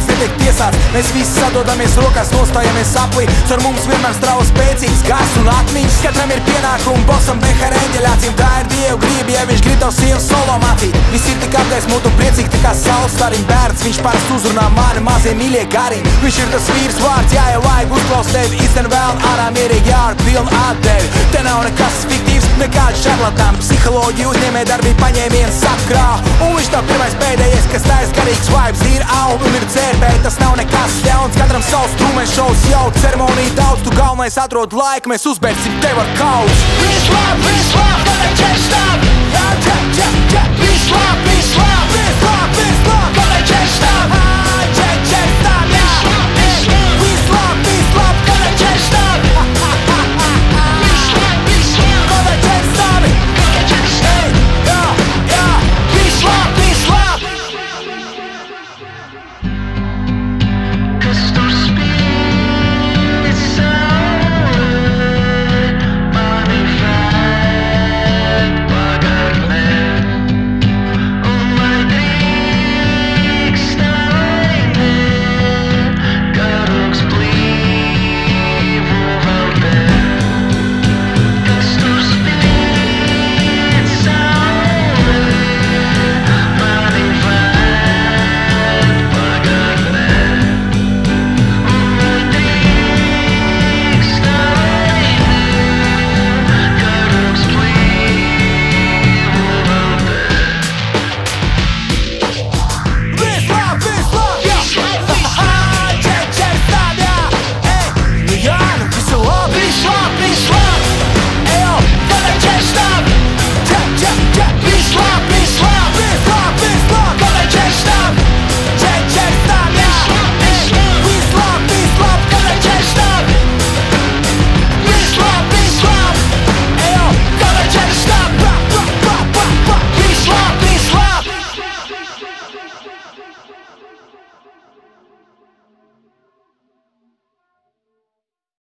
neviens netiek tiesāts. Mēs visi sadodamies rokās, nostājamies aplī. Caur mums vienmēr strāvo spēcīgs gars un atmiņas. Katram ir pienākumi, bosam behar eņģeļācīm. Tā ir Dievu grība, ja viņš grib tavu sievu solo mācīt. Viss ir tik apgaismot un priecīgi, tā kā saules stariņ bērns. Viņš parasti uzrunā mani mazie mīļie gariņi. Viņš ir tas vīrs vārds, jā, ja vajag uzklaus tevi. Īsten vēl ārā mierīgi jār pilna atdevi. Te nav nekas fiktīvs, nekāds šarlatām. Psiholoģija uzņēmē darbību paņēmiens apkrāv. Un viņš nav pirmais pēdējais, kas taisa garīgs vibes. Ir aug un ir dzērbēji, tas nav nekas ļauns. Katram savs trūmēs šovs jau, ceremonija daudz. Tu galvenais atrod laiku, mēs uzbēgsim tev ar kausu. Viss labi, gonna can't stop. Viss labi,